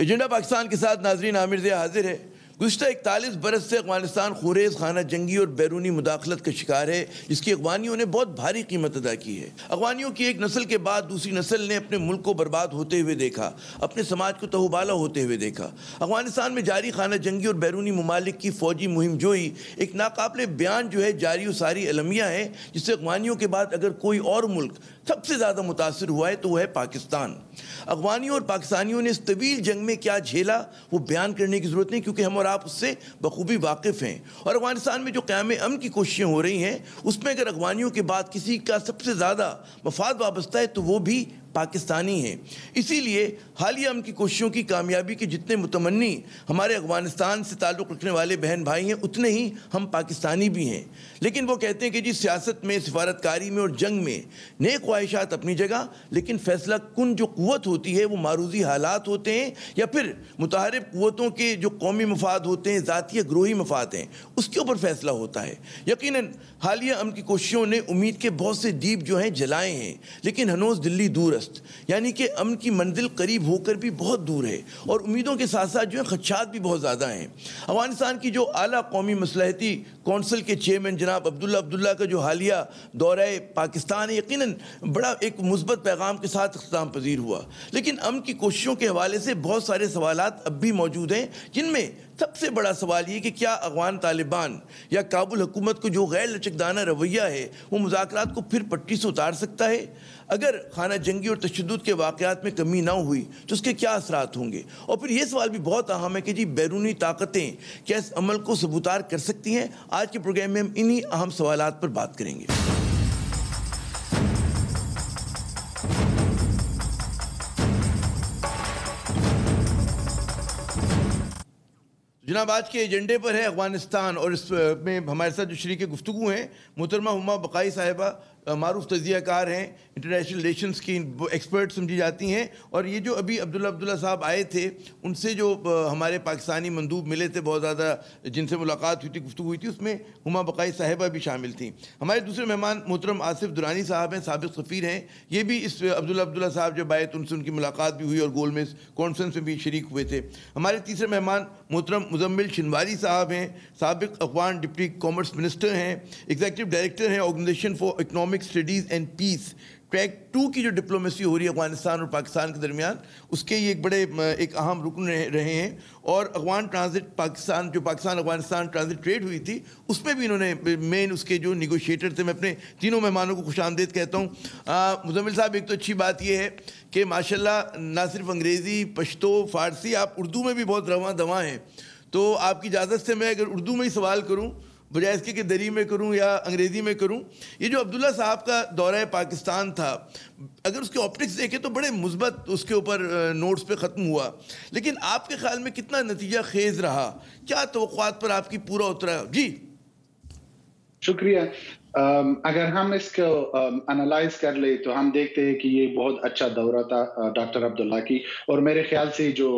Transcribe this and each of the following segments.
Agenda Pakistan کے ساتھ ناظرین عامر ضیاء حاضر ہے۔ گزشتہ 41 برس سے افغانستان خوریز خانہ جنگی اور بیرونی مداخلت کا شکار ہے، جس کی افغانیوں نے بہت بھاری قیمت ادا کی ہے۔ افغانیوں کی ایک نسل کے بعد دوسری نسل نے اپنے ملک کو برباد ہوتے ہوئے دیکھا، اپنے سماج کو تہوبالا ہوتے ہوئے دیکھا۔ افغانستان میں جاری خانہ جنگی اور بیرونی ممالک کی فوجی مہم جوئی ایک ناقابل بیان جو ہے جاری و ساری المیہ ہے، جس سے افغانیوں کے بعد اگر کوئی اور ملک سب سے زیادہ متاثر ہوا ہے تو وہ ہے پاکستان۔ افغانیوں اور پاکستانیوں نے اس طویل جنگ میں کیا جھیلا وہ بیان کرنے کی ضرورت نہیں، کیونکہ ہم اور آپ اس سے بخوبی واقف ہیں۔ اور افغانستان میں جو قیام امن کی کوششیں ہو رہی ہیں، اس میں اگر افغانیوں کے بعد کسی کا سب سے زیادہ مفاد وابستہ ہے تو وہ بھی پاکستانی ہیں۔ اسی لیے حالیہ امن کی کوششوں کی کامیابی کے جتنے متمنی ہمارے افغانستان سے تعلق رکھنے والے بہن بھائی ہیں، اتنے ہی ہم پاکستانی بھی ہیں۔ لیکن وہ کہتے ہیں کہ جی سیاست میں، سفارتکاری میں اور جنگ میں نیک خواہشات اپنی جگہ، لیکن فیصلہ کن جو قوت ہوتی ہے وہ معروضی حالات ہوتے ہیں یا پھر متحارب قوتوں کے جو قومی مفاد ہوتے ہیں، ذاتی یا گروہی مفاد ہیں، اس کے اوپر فیصلہ ہوتا ہے۔ یقیناً حالیہ امن کی کوششوں نے امید کے بہت سے دیپ جو ہیں جلائے ہیں، لیکن ہنوز دلی دور است، یعنی کہ امن کی منزل قریب ہو کر بھی بہت دور ہے، اور امیدوں کے ساتھ ساتھ جو ہیں خدشات بھی بہت زیادہ ہیں۔ افغانستان کی جو اعلیٰ قومی مصلحتی کونسل کے چیئرمین جناب عبداللہ کا جو حالیہ دورہ پاکستان ہے، یقیناً بڑا ایک مثبت پیغام کے ساتھ اختتام پذیر ہوا، لیکن امن کی کوششوں کے حوالے سے بہت سارے سوالات اب بھی موجود ہیں، جن میں سب سے بڑا سوال یہ کہ کیا افغان طالبان یا کابل حکومت کو جو غیر لچکدانہ رویہ ہے وہ مذاکرات کو پھر پٹری سے اتار سکتا ہے؟ اگر خانہ جنگی اور تشدد کے واقعات میں کمی نہ ہوئی تو اس کے کیا اثرات ہوں گے؟ اور پھر یہ سوال بھی بہت اہم ہے کہ جی بیرونی طاقتیں کیا اس عمل کو سبوتار کر سکتی ہیں؟ آج کے پروگرام میں ہم انہی اہم سوالات پر بات کریں گے۔ جناب آج کے ایجنڈے پر ہے افغانستان، اور اس میں ہمارے ساتھ جو شریک گفتگو ہیں محترمہ ہما بقائی صاحبہ، معروف تجزیہ کار ہیں، انٹرنیشنل ریلیشنز کی ایکسپرٹ سمجھی جاتی ہیں، اور یہ جو ابھی عبداللہ صاحب آئے تھے ان سے جو ہمارے پاکستانی مندوب ملے تھے بہت زیادہ، جن سے ملاقات ہوئی تھی، گفتگو ہوئی تھی، اس میں ہما بقائی صاحبہ بھی شامل تھیں۔ ہمارے دوسرے مہمان محترم آصف درانی صاحب ہیں، سابق سفیر ہیں، یہ بھی اس عبداللہ صاحب جب آئے تو ان سے ان کی ملاقات بھی ہوئی اور گول میز کانفرنس میں بھی شریک ہوئے تھے۔ ہمارے تیسرے مہمان محترم مزمل شنواری صاحب ہیں، سابق افغان ڈپٹی کامرس منسٹر ہیں، ایگزیکٹو ڈائریکٹر ہیں organization for economic studies and peace. Track 2 کی جو ڈپلومیسی ہو رہی ہے افغانستان اور پاکستان کے درمیان، اس کے یہ ایک بڑے ایک اہم رکن رہے ہیں، اور افغان ٹرانزٹ پاکستان، جو پاکستان افغانستان ٹرانزٹ ٹریڈ ہوئی تھی، اس میں بھی انہوں نے مین اس کے جو نیگوشیٹر تھے۔ میں اپنے تینوں مہمانوں کو خوش آمدید کہتا ہوں۔ مزمل صاحب، ایک تو اچھی بات یہ ہے کہ ماشاءاللہ نہ صرف انگریزی، پشتو، فارسی، آپ اردو میں بھی بہت رواں دواں ہیں، تو آپ کی اجازت سے میں اگر اردو میں ہی سوال کروں بجائے اس کے کہ دری میں کروں یا انگریزی میں کروں۔ یہ جو عبداللہ صاحب کا دورہ پاکستان تھا، اگر اس کے آپٹکس دیکھیں تو بڑے مثبت اس کے اوپر نوٹس پہ ختم ہوا، لیکن آپ کے خیال میں کتنا نتیجہ خیز رہا؟ کیا توقعات پر آپ کی پورا اترا؟ جی شکریہ۔ اگر ہم اس کو انالائز کر لیں تو ہم دیکھتے ہیں کہ یہ بہت اچھا دورہ تھا ڈاکٹر عبداللہ کی، اور میرے خیال سے جو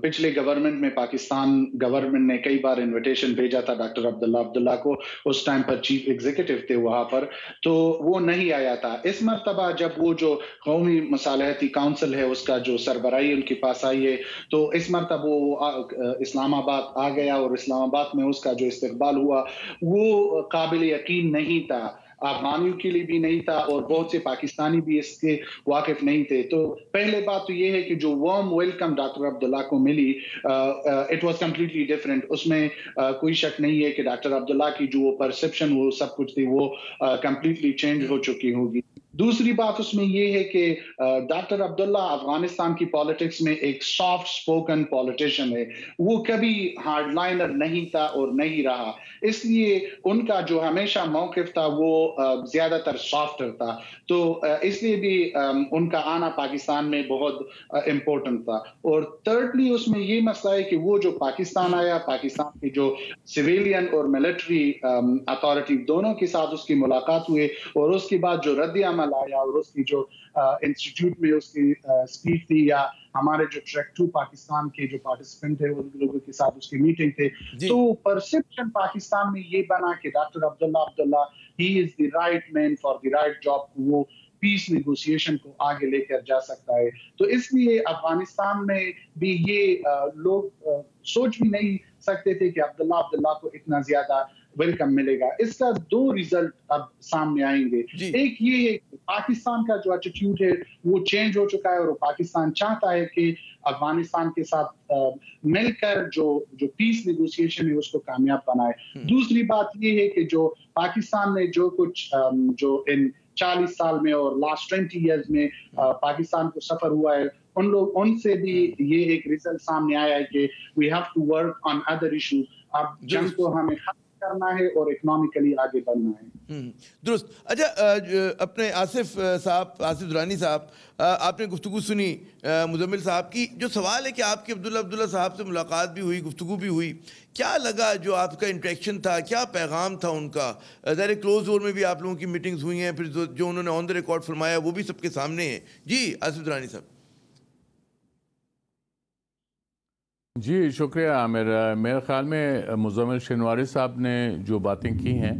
پچھلے گورنمنٹ میں پاکستان گورنمنٹ نے کئی بار انویٹیشن بھیجا تھا ڈاکٹر عبداللہ کو، اس ٹائم پر چیف ایگزیکٹو تھے وہاں پر، تو وہ نہیں آیا تھا۔ اس مرتبہ جب وہ جو قومی مصالحتی کونسل ہے اس کا جو سربراہی ان کے پاس آئی ہے، تو اس مرتبہ وہ اسلام آباد آ گیا، اور اسلام آباد میں اس کا جو استقبال ہوا وہ قابل یقین نہیں تھا، افغانیوں کے لیے بھی نہیں تھا، اور بہت سے پاکستانی بھی اس کے واقف نہیں تھے۔ تو پہلے بات تو یہ ہے کہ جو وارم ویلکم ڈاکٹر عبداللہ کو ملی، اٹ واز کمپلیٹلی ڈفرینٹ۔ اس میں کوئی شک نہیں ہے کہ ڈاکٹر عبداللہ کی جو پرسپشن وہ سب کچھ تھی وہ کمپلیٹلی چینج ہو چکی ہوگی۔ دوسری بات اس میں یہ ہے کہ ڈاکٹر عبداللہ افغانستان کی پالیٹکس میں ایک سافٹ سپوکن پالیٹیشین ہے، وہ کبھی ہارڈ لائنر نہیں تھا اور نہیں رہا، اس لیے ان کا جو ہمیشہ موقف تھا وہ زیادہ تر سافٹر تھا، تو اس لیے بھی ان کا آنا پاکستان میں بہت امپورٹنٹ تھا۔ اور تھرڈلی اس میں یہ مسئلہ ہے کہ وہ جو پاکستان آیا، پاکستان کی جو سویلین اور ملٹری اتھارٹی دونوں کے ساتھ اس کی ملاقات ہوئے، اور اس کے بعد جو رد عمل آیا، اور اس کی جو انسٹیٹیوٹ میں اس کی اسپیچ تھی، یا ہمارے جو ٹریک 2 پاکستان کے جو پارٹیسپینٹ تھے ان لوگوں کے ساتھ اس کی میٹنگ تھے، تو پرسپشن پاکستان میں یہ بنا کہ doctor Abdullah he is the right man for the right job, وہ پیس نیگوسیشن کو آگے لے کر جا سکتا ہے. تو اس لیے افغانستان میں بھی یہ لوگ سوچ بھی نہیں سکتے تھے کہ عبداللہ کو اتنا زیادہ ویلکم ملے گا. اس کا 2 ریزلٹ اب سامنے آئیں گے. ایک یہ ہے کہ پاکستان کا جو ایٹیٹیوڈ ہے وہ چینج ہو چکا ہے اور پاکستان چاہتا ہے کہ افغانستان کے ساتھ مل کر جو پیس نیگوسیشن ہے اس کو کامیاب بنائے. دوسری بات یہ ہے کہ جو پاکستان نے جو کچھ جو ان 40 سال میں اور لاسٹ 20 ایئرز میں پاکستان کو سفر ہوا ہے ان سے بھی یہ ایک ریزلٹ سامنے آیا ہے کہ we have to work on other issues. اب جنگ کو ہمیں ختم کرنا ہے اور اکنامکلی آگے بڑھنا ہے. درست. اچھا اپنے آصف درانی صاحب، آپ نے گفتگو سنی مزمل صاحب کی. جو سوال ہے کہ آپ کے عبداللہ صاحب سے ملاقات بھی ہوئی، گفتگو بھی ہوئی، کیا لگا جو آپ کا انٹریکشن تھا، کیا پیغام تھا ان کا؟ ظاہر کلوز ڈور میں بھی آپ لوگوں کی میٹنگز ہوئی ہیں، پھر جو انہوں نے آن دا ریکارڈ فرمایا وہ بھی سب کے سامنے ہے. جی آصف درانی صاحب. جی شکریہ عامر. میرے خیال میں مزمل شنواری صاحب نے جو باتیں کی ہیں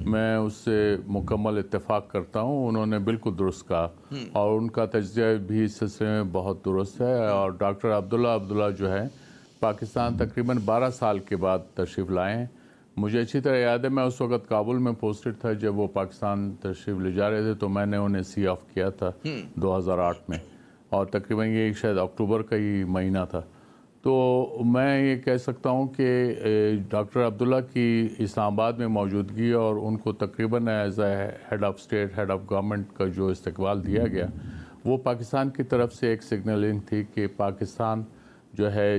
میں اس سے مکمل اتفاق کرتا ہوں. انہوں نے بالکل درست کہا اور ان کا تجزیہ بھی اس سلسلے میں بہت درست ہے. اور ڈاکٹر عبداللہ جو ہے پاکستان تقریباً 12 سال کے بعد تشریف لائے ہیں. مجھے اچھی طرح یاد ہے میں اس وقت کابل میں پوسٹڈ تھا جب وہ پاکستان تشریف لے جا رہے تھے، تو میں نے انہیں سی آف کیا تھا 2008 میں، اور تقریباً یہ شاید اکتوبر کا ہی مہینہ تھا. تو میں یہ کہہ سکتا ہوں کہ ڈاکٹر عبداللہ کی اسلام آباد میں موجودگی اور ان کو تقریباً as a head of state, head of government کا جو استقبال دیا گیا وہ پاکستان کی طرف سے ایک سگنلنگ تھی کہ پاکستان جو ہے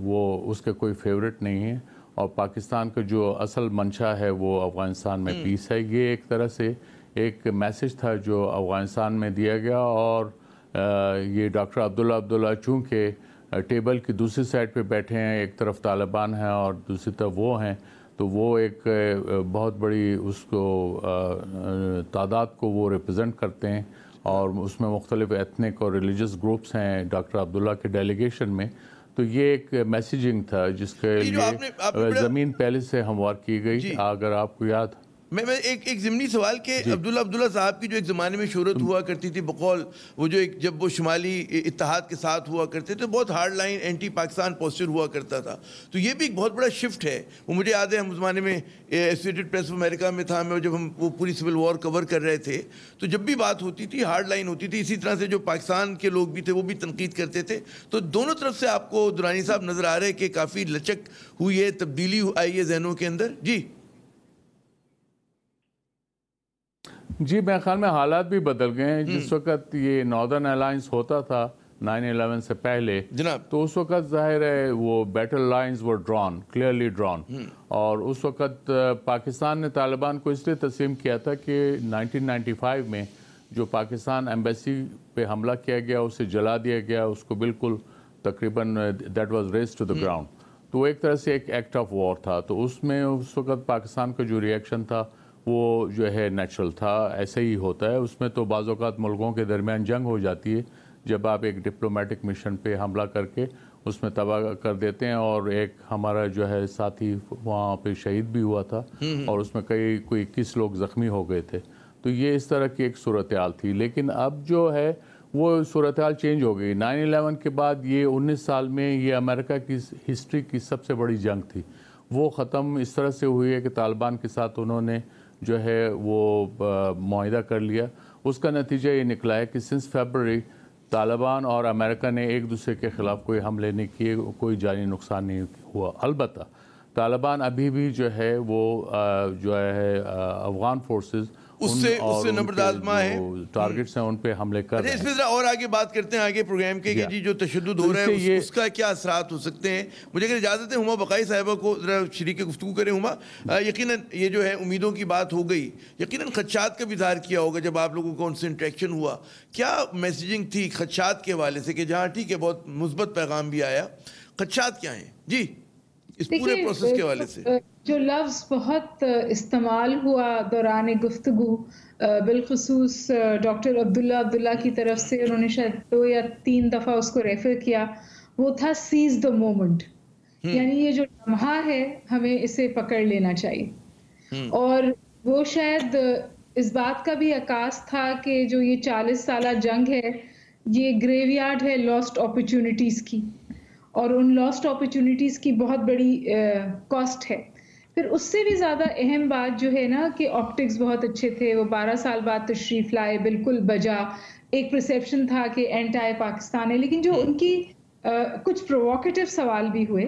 وہ اس کے کوئی فیورٹ نہیں ہے، اور پاکستان کا جو اصل منشا ہے وہ افغانستان میں پیس ہے. یہ ایک طرح سے ایک میسج تھا جو افغانستان میں دیا گیا. اور یہ ڈاکٹر عبداللہ چونکہ ٹیبل کی دوسری سائڈ پہ بیٹھے ہیں، ایک طرف طالبان ہیں اور دوسری طرف وہ ہیں، تو وہ ایک بہت بڑی اس کو تعداد کو وہ ریپرزینٹ کرتے ہیں، اور اس میں مختلف ایتھنک اور ریلیجس گروپس ہیں ڈاکٹر عبداللہ کے ڈیلیگیشن میں. تو یہ ایک میسیجنگ تھا جس کے لیے زمین پہلے سے ہموار کی گئی. اگر آپ کو یاد میں ایک ضمنی سوال کہ عبداللہ صاحب کی جو ایک زمانے میں شہرت ہوا کرتی تھی بقول وہ جو ایک جب وہ شمالی اتحاد کے ساتھ ہوا کرتے تھے، بہت hard line anti Pakistan posture ہوا کرتا تھا. تو یہ بھی ایک بہت بڑا شفٹ ہے. وہ مجھے یاد ہے ہم اس زمانے میں ایسوسیٹڈ پریس آف امریکہ میں تھا، میں جب ہم وہ پوری سول وار کور کر رہے تھے تو جب بھی بات ہوتی تھی ہارڈ لائن ہوتی تھی. اسی طرح سے جو پاکستان کے لوگ بھی تھے وہ بھی تنقید کرتے تھے. تو دونوں طرف سے آپ کو درانی صاحب نظر آ رہے کہ کافی لچک ہوئی ہے، تبدیلی آئی ہے ذہنوں کے اندر. جی میرے خیال میں حالات بھی بدل گئے ہیں. جس وقت یہ ناردرن الائنس ہوتا تھا 9/11 سے پہلے جناب، تو اس وقت ظاہر ہے وہ بیٹل لائنز ور ڈران، کلیئرلی ڈران. اور اس وقت پاکستان نے طالبان کو اس لیے تسلیم کیا تھا کہ 1995 میں جو پاکستان ایمبیسی پہ حملہ کیا گیا، اسے جلا دیا گیا، اس کو بالکل تقریباً that was raze to the ground. تو ایک طرح سے ایک ایکٹ آف وار تھا. تو اس میں اس وقت پاکستان کا جو ریئیکشن تھا وہ جو ہے نیچرل تھا. ایسے ہی ہوتا ہے. اس میں تو بعض اوقات ملکوں کے درمیان جنگ ہو جاتی ہے جب آپ ایک ڈپلومیٹک مشن پہ حملہ کر کے اس میں تباہ کر دیتے ہیں. اور ایک ہمارا جو ہے ساتھی وہاں پہ شہید بھی ہوا تھا اور اس میں کوئی 21 لوگ زخمی ہو گئے تھے. تو یہ اس طرح کی ایک صورتحال تھی. لیکن اب جو ہے وہ صورتحال چینج ہو گئی. 9/11 کے بعد یہ 19 سال میں یہ امریکہ کی ہسٹری کی سب سے بڑی جنگ تھی. وہ ختم اس طرح سے ہوئی ہے کہ طالبان کے ساتھ انہوں نے جو ہے وہ معاہدہ کر لیا. اس کا نتیجہ یہ نکلا ہے کہ سنس فیبرری طالبان اور امریکہ نے ایک دوسرے کے خلاف کوئی حملے نہیں کیے، کوئی جانی نقصان نہیں ہوا. البتہ طالبان ابھی بھی جو ہے وہ جو ہے افغان فورسز اس سے نبردآزما ہے، ٹارگٹس ہیں ان پہ حملے کر رہے ہیں. اس پہ ذرا اور آگے بات کرتے ہیں آگے پروگرام کے کہ جی جو تشدد ہو رہا ہے اس کا کیا اثرات ہو سکتے ہیں. مجھے اگر اجازت ہے ہما بقائی صاحبہ کو ذرا شریک گفتگو کریں. ہما، یقیناً یہ جو ہے امیدوں کی بات ہو گئی، یقیناً خدشات کا بھی اظہار کیا ہوگا جب آپ لوگوں کو ان سے انٹریکشن ہوا. کیا میسیجنگ تھی خدشات کے حوالے سے کہ جہاں ٹھیک ہے بہت مثبت پیغام بھی آیا، خدشات کیا ہیں جی اس پورے پروسیس کے حوالے سے؟ جو لفظ بہت استعمال ہوا دوران گفتگو بالخصوص ڈاکٹر عبداللہ کی طرف سے، انہوں نے شاید 2 یا 3 دفعہ اس کو ریفر کیا، وہ تھا سیز دا مومنٹ. یعنی یہ جو لمحہ ہے ہمیں اسے پکڑ لینا چاہیے. اور وہ شاید اس بات کا بھی عکاس تھا کہ جو یہ 40 سالہ جنگ ہے یہ گریو یارڈ ہے لاسٹ اپرچونٹیز کی، اور ان لاسٹ اپرچونٹیز کی بہت بڑی کاسٹ ہے. پھر اس سے بھی زیادہ اہم بات جو ہے نا کہ آپٹکس بہت اچھے تھے، وہ 12 سال بعد تشریف لائے، بالکل بجا. ایک پرسیپشن تھا کہ اینٹائی پاکستان ہے، لیکن جو ان کی کچھ پرووکیٹو سوال بھی ہوئے،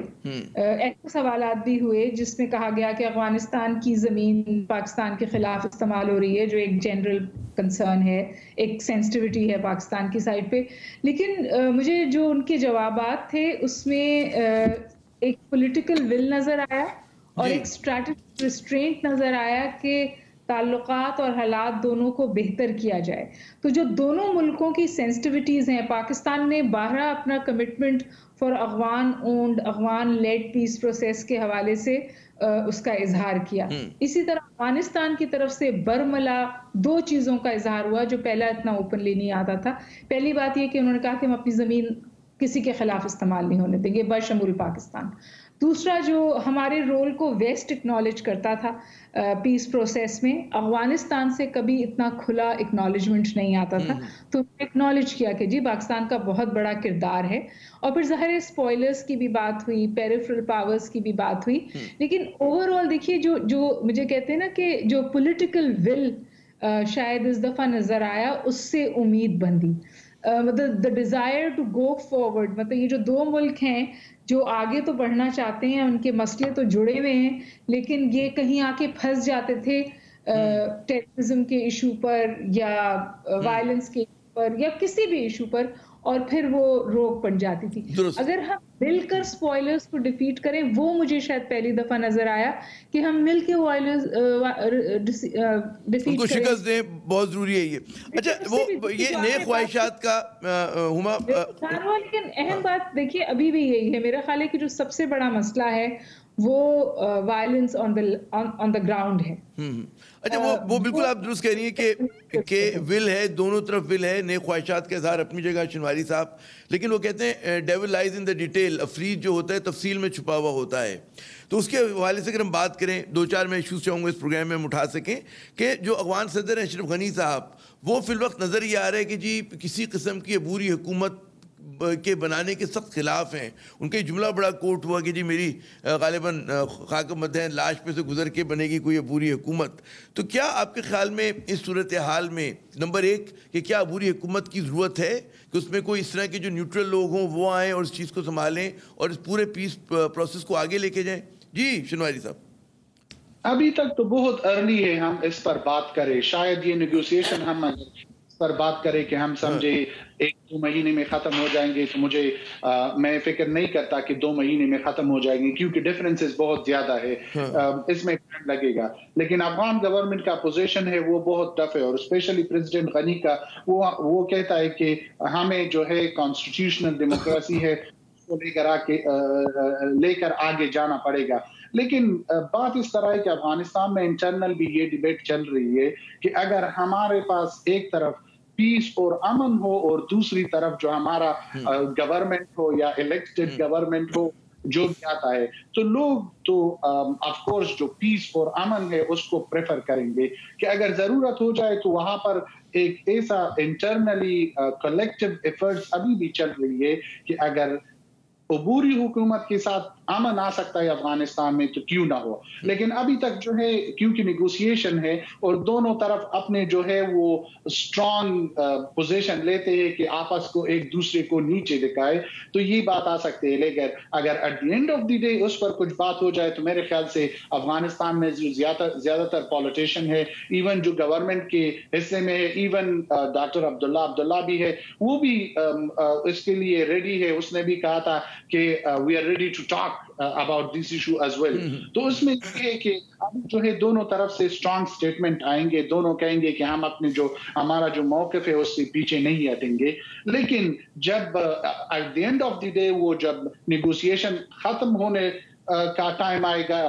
ایسے سوالات بھی ہوئے جس میں کہا گیا کہ افغانستان کی زمین پاکستان کے خلاف استعمال ہو رہی ہے، جو ایک جنرل کنسرن ہے، ایک سینسٹیوٹی ہے پاکستان کی سائڈ پہ. لیکن مجھے جو ان کے جوابات تھے اس میں ایک پولیٹیکل ول نظر آیا اور ایک اسٹریٹجک ریسٹرینٹ نظر آیا کہ تعلقات اور حالات دونوں کو بہتر کیا جائے. تو جو دونوں ملکوں کی سینسٹیوٹیز ہیں، پاکستان نے باہر اپنا commitment for Afghan owned Afghan led peace process کے حوالے سے اس کا اظہار کیا. اسی طرح افغانستان کی طرف سے برملا 2 چیزوں کا اظہار ہوا جو پہلا اتنا اوپنلی نہیں آتا تھا. پہلی بات یہ کہ انہوں نے کہا کہ ہم اپنی زمین کسی کے خلاف استعمال نہیں ہونے دیں گے بشمول پاکستان. دوسرا، جو ہمارے رول کو ویسٹ اکنالج کرتا تھا پیس پروسیس میں، افغانستان سے کبھی اتنا کھلا اکنالجمنٹ نہیں آتا تھا، تو اکنالج کیا کہ جی پاکستان کا بہت بڑا کردار ہے. اور پھر ظاہر اسپوائلرز کی بھی بات ہوئی، پیریفرل پاورز کی بھی بات ہوئی. لیکن اوور آل دیکھیے جو مجھے کہتے ہیں نا کہ جو پولیٹیکل ول شاید اس دفعہ نظر آیا، اس سے امید بندی، مطلب the desire to go forward. مطلب یہ جو 2 ملک ہیں جو آگے تو بڑھنا چاہتے ہیں، ان کے مسئلے تو جڑے ہوئے ہیں، لیکن یہ کہیں آ کے پھنس جاتے تھے ٹیررزم کے ایشو پر یا وائلنس کے ایشو پر یا کسی بھی ایشو پر، اور پھر وہ روک پڑ جاتی تھی. اگر ہم مل کر اسپوائلرز کو ڈیفیٹ کریں، وہ مجھے شاید پہلی دفعہ نظر آیا کہ ہم مل کے ڈیفیٹ کو شکست دیں، بہت ضروری ہے یہ. اچھا، وہ یہ نئے خواہشات کا ہما، لیکن اہم بات دیکھیے ابھی بھی یہی ہے. میرا خیال ہے کہ جو سب سے بڑا مسئلہ ہے وہ وائلنس آن دا گراؤنڈ ہے. اچھا، وہ بالکل آپ درست کہہ رہی ہیں کہ ول ہے، دونوں طرف ول ہے. نئے خواہشات کا اظہار اپنی جگہ شنواری صاحب، لیکن وہ کہتے ہیں ڈیول لائز ان دا ڈیٹیل. افریج جو ہوتا ہے تفصیل میں چھپا ہوا ہوتا ہے. تو اس کے حوالے سے اگر ہم بات کریں، 2-4 میں ایشوز چاہوں گا اس پروگرام میں ہم اٹھا سکیں کہ جو افغان صدر ہیں اشرف غنی صاحب، وہ فی الوقت نظر یہ آ رہا ہے کہ جی کسی قسم کی عبوری حکومت کے بنانے کے سخت خلاف ہیں. ان کا جملہ بڑا کوٹ ہوا کہ جی میری غالباً خاک مدین لاش پہ سے گزر کے بنے گی کوئی عبوری حکومت. تو کیا آپ کے خیال میں اس صورتحال میں نمبر 1 کہ کیا عبوری حکومت کی ضرورت ہے کہ اس میں کوئی اس طرح کے جو نیوٹرل لوگ ہوں وہ آئیں اور اس چیز کو سنبھالیں اور اس پورے پیس پروسیس کو آگے لے کے جائیں؟ جی شنواری صاحب. ابھی تک تو بہت ارلی ہے ہم اس پر بات کریں. شاید یہ نیگوسیشن ہم اس پر بات کریں کہ ہم سمجھے 1-2 مہینے میں ختم ہو جائیں گے، تو میں فکر نہیں کرتا کہ 2 مہینے میں ختم ہو جائیں گے، کیونکہ ڈیفرنسز بہت زیادہ ہے. اس میں ٹائم لگے گا. لیکن افغان گورنمنٹ کا پوزیشن ہے وہ بہت ٹف ہے، اور اسپیشلی پریزیڈنٹ غنی کا وہ کہتا ہے کہ ہمیں جو ہے کانسٹیٹیوشنل ڈیموکریسی ہے لے کر آگے جانا پڑے گا. لیکن بات اس طرح ہے کہ افغانستان میں انٹرنل بھی یہ ڈیبیٹ چل رہی ہے کہ اگر ہمارے پاس ایک طرف پیس اور امن ہو اور دوسری طرف جو ہمارا گورنمنٹ ہو یا الیکٹڈ گورنمنٹ ہو جو بھی آتا ہے، تو لوگ تو آف کورس جو پیس اور امن ہے اس کو پریفر کریں گے. کہ اگر ضرورت ہو جائے تو وہاں پر ایک ایسا انٹرنلی کلیکٹیو ایفرٹس ابھی بھی چل رہی ہے کہ اگر عبوری حکومت کے ساتھ امن آ سکتا ہے افغانستان میں تو کیوں نہ ہو. لیکن ابھی تک جو ہے کیونکہ نیگوسیشن ہے اور دونوں طرف اپنے جو ہے وہ اسٹرانگ پوزیشن لیتے ہیں کہ آپس کو ایک دوسرے کو نیچے دکھائے، تو یہ بات آ سکتے ہیں. لیکن اگر at the end of the day اس پر کچھ بات ہو جائے تو میرے خیال سے افغانستان میں جو زیادہ تر پولیٹیشین ہے، ایون جو گورنمنٹ کے حصے میں ہے، ایون ڈاکٹر عبداللہ بھی ہے، وہ بھی اس کے لیے ریڈی ہے. اس نے بھی کہا تھا کہ we are ready to talk about this issue as well. تو اس میں یہ ہے کہ اب جو ہے دونوں طرف سے اسٹرانگ اسٹیٹمنٹ آئیں گے، دونوں کہیں گے کہ ہم اپنے ہمارا جو موقف ہے اس سے پیچھے نہیں ہٹیں گے. لیکن جب at the end of the day وہ جب نیگوسیشن ختم ہونے کا ٹائم آئے گا،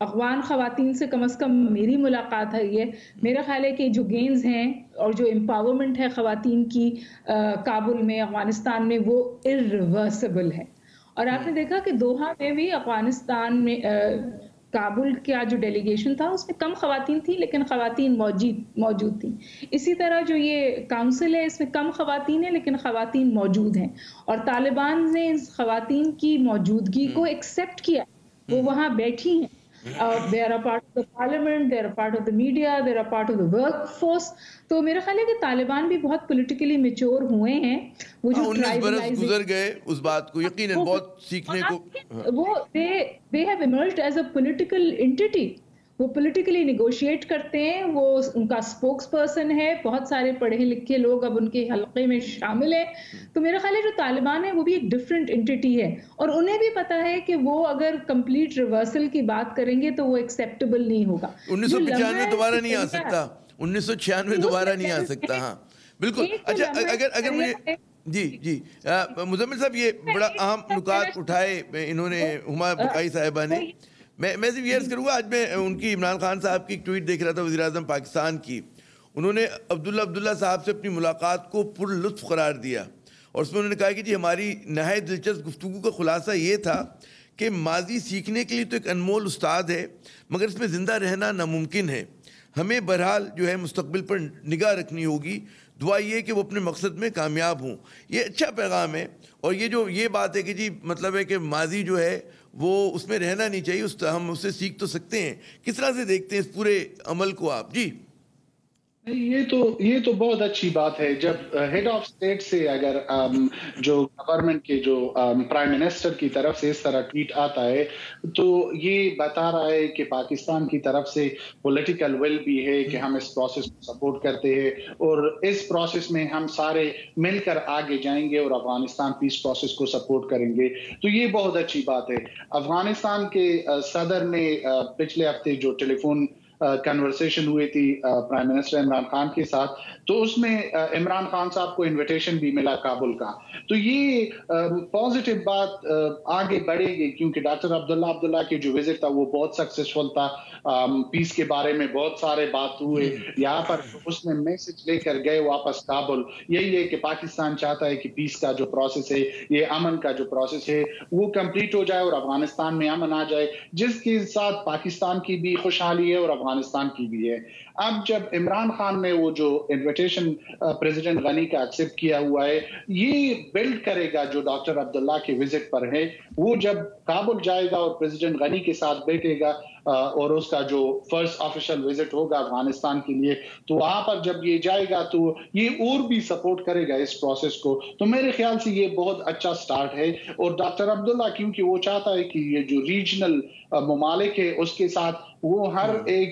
افغان خواتین سے کم از کم میری ملاقات ہے، میرا خیال ہے کہ جو گینز ہیں اور جو امپاورمنٹ ہے خواتین کی کابل میں، افغانستان میں، وہ irreversible ہے. اور آپ نے دیکھا کہ دوحہ میں بھی افغانستان میں کابل کا جو ڈیلیگیشن تھا اس میں کم خواتین تھی لیکن خواتین موجود تھیں. اسی طرح جو یہ کاؤنسل ہے اس میں کم خواتین ہیں لیکن خواتین موجود ہیں، اور طالبان نے اس خواتین کی موجودگی کو ایکسیپٹ کیا، وہ وہاں بیٹھی ہیں. They are a part of the parliament, they are a part of the media, they are a part of the workforce. تو میرا خیال ہے کہ طالبان بھی بہت پولیٹیکلی میچور ہوئے ہیں. وہ جو 19 برس گزر گئے اس بات کو یقیناً بہت سیکھنے کو، وہ they have emerged as a political entity. وہ پولیٹیکلی نیگوشیٹ کرتے ہیں، وہ ان کا اسپوکس پرسن ہے، بہت سارے پڑھے لکھے لوگ اب ان کے حلقے میں شامل ہیں. تو میرا خیال ہے جو طالبان ہے وہ بھی ایک ڈفرینٹ انٹیٹی ہے، اور انہیں بھی پتا ہے کہ وہ اگر کمپلیٹ ریورسل کی بات کریں گے تو وہ ایکسیپٹیبل نہیں ہوگا. 1995 دوبارہ نہیں آ سکتا، 1996 دوبارہ نہیں آ سکتا. ہاں بالکل. اچھا اگر مجھے جی مزمل صاحب یہ بڑا اہم نکات اٹھائے انہوں نے ہما بقائی صاحبہ نے. میں صرف یہ عرض کروں گا، آج میں ان کی عمران خان صاحب کی ایک ٹویٹ دیکھ رہا تھا، وزیر اعظم پاکستان کی. انہوں نے عبداللہ صاحب سے اپنی ملاقات کو پر لطف قرار دیا، اور اس میں انہوں نے کہا کہ جی ہماری نہایت دلچسپ گفتگو کا خلاصہ یہ تھا کہ ماضی سیکھنے کے لیے تو ایک انمول استاد ہے مگر اس میں زندہ رہنا ناممکن ہے. ہمیں بہرحال جو ہے مستقبل پر نگاہ رکھنی ہوگی، دعا یہ کہ وہ اپنے مقصد میں کامیاب ہوں. یہ اچھا پیغام ہے. اور یہ بات ہے کہ جی مطلب ہے کہ ماضی جو ہے وہ اس میں رہنا نہیں چاہیے، ہم اس سے سیکھ تو سکتے ہیں. کس طرح سے دیکھتے ہیں اس پورے عمل کو آپ؟ جی یہ تو بہت اچھی بات ہے. جب ہیڈ آف اسٹیٹ سے اگر جو گورنمنٹ کے جو پرائم منسٹر کی طرف سے اس طرح ٹویٹ آتا ہے تو یہ بتا رہا ہے کہ پاکستان کی طرف سے پولیٹیکل ول بھی ہے کہ ہم اس پروسیس کو سپورٹ کرتے ہیں اور اس پروسیس میں ہم سارے مل کر آگے جائیں گے اور افغانستان پیس پروسیس کو سپورٹ کریں گے. تو یہ بہت اچھی بات ہے. افغانستان کے صدر نے پچھلے ہفتے جو ٹیلی فون کنورسیشن ہوئی تھی پرائم منسٹر عمران خان کے ساتھ، تو اس میں عمران خان صاحب کو انویٹیشن بھی ملا کابل کا. تو یہ پازیٹیو بات آگے بڑھے گی کیونکہ ڈاکٹر عبداللہ کی جو وزٹ تھا وہ بہت سکسیسفل تھا. پیس کے بارے میں بہت سارے بات ہوئے یہاں پر. اس نے میسج لے کر گئے واپس کابل. یہی ہے کہ پاکستان چاہتا ہے کہ پیس کا جو پروسیس ہے، یہ امن کا جو پروسیس ہے وہ کمپلیٹ ہو جائے اور افغانستان میں امن آ جائے، جس کے ساتھ پاکستان کی بھی خوشحالی ہے اور افغانستان کی بھی ہے. اب جب عمران خان نے وہ جو انویٹیشن پریزیڈنٹ غنی کا ایکسپٹ کیا ہوا ہے، یہ بلڈ کرے گا جو ڈاکٹر عبداللہ کے وزٹ پر ہے. وہ جب کابل جائے گا اور پریزیڈنٹ غنی کے ساتھ بیٹھے گا اور اس کا جو فرسٹ آفیشل وزٹ ہوگا افغانستان کے لیے، تو وہاں پر جب یہ جائے گا تو یہ اور بھی سپورٹ کرے گا اس پروسیس کو. تو میرے خیال سے یہ بہت اچھا سٹارٹ ہے. اور ڈاکٹر عبداللہ کیونکہ وہ چاہتا ہے کہ یہ جو ریجنل ممالک ہے اس کے ساتھ وہ ہر ایک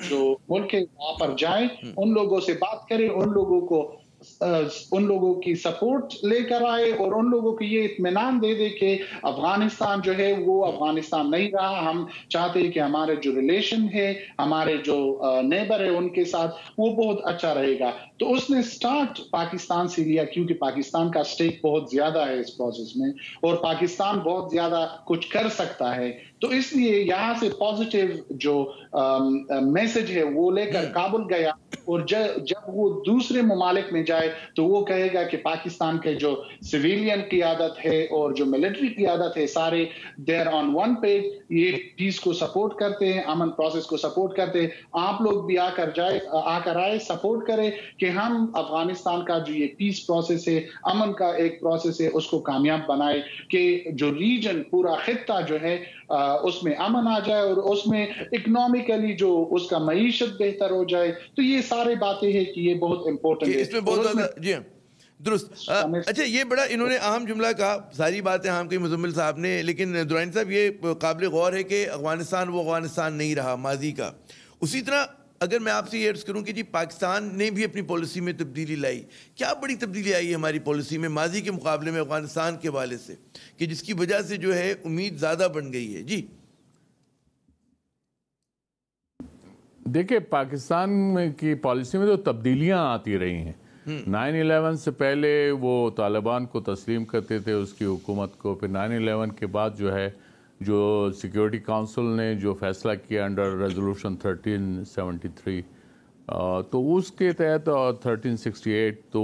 جو ملک ہے وہاں پر جائیں، ان لوگوں سے بات کرے، ان لوگوں کی سپورٹ لے کر آئے اور ان لوگوں کو یہ اطمینان دے دے کہ افغانستان جو ہے وہ افغانستان نہیں رہا. ہم چاہتے ہیں کہ ہمارے جو ریلیشن ہے، ہمارے جو نیبر ہے ان کے ساتھ وہ بہت اچھا رہے گا. تو اس نے سٹارٹ پاکستان سے لیا کیونکہ پاکستان کا سٹیک بہت زیادہ ہے اس پروسیس میں اور پاکستان بہت زیادہ کچھ کر سکتا ہے. تو اس لیے یہاں سے پازیٹیو جو میسج ہے وہ لے کر کابل گیا. اور جب وہ دوسرے ممالک میں جائے تو وہ کہے گا کہ پاکستان کے جو سویلین قیادت ہے اور جو ملٹری قیادت ہے سارے دیر آن ون پیج، یہ پیس کو سپورٹ کرتے ہیں، امن پروسیس کو سپورٹ کرتے ہیں. آپ لوگ بھی آ کر آئے سپورٹ کرے کہ ہم افغانستان کا جو یہ پیس پروسیس ہے، امن کا ایک پروسیس ہے، اس کو کامیاب بنائے کہ جو ریجن پورا خطہ جو ہے اس میں امن آ جائے اور اس میں اکنامکلی جو اس کا معیشت بہتر ہو جائے. تو یہ سارے باتیں ہیں کہ یہ بہت امپورٹنٹ ہے اس میں بہت زیادہ. جی ہاں درست. اچھا یہ بڑا انہوں نے اہم جملہ کہا، ساری باتیں اہم کہی مزمل صاحب نے، لیکن درانی صاحب یہ قابل غور ہے کہ افغانستان وہ افغانستان نہیں رہا ماضی کا. اسی طرح اگر میں آپ سے یہ عرض کروں کہ جی پاکستان نے بھی اپنی پالیسی میں تبدیلی لائی، کیا بڑی تبدیلی آئی ہے ہماری پالیسی میں ماضی کے مقابلے میں افغانستان کے حوالے سے کہ جس کی وجہ سے جو ہے امید زیادہ بن گئی ہے؟ جی دیکھیں پاکستان کی پالیسی میں تو تبدیلیاں آتی رہی ہیں. 9/11 سے پہلے وہ طالبان کو تسلیم کرتے تھے اس کی حکومت کو، پھر 9/11 کے بعد جو ہے جو سیکیورٹی کونسل نے جو فیصلہ کیا انڈر ریزولوشن 1373 تو اس کے تحت 1368 تو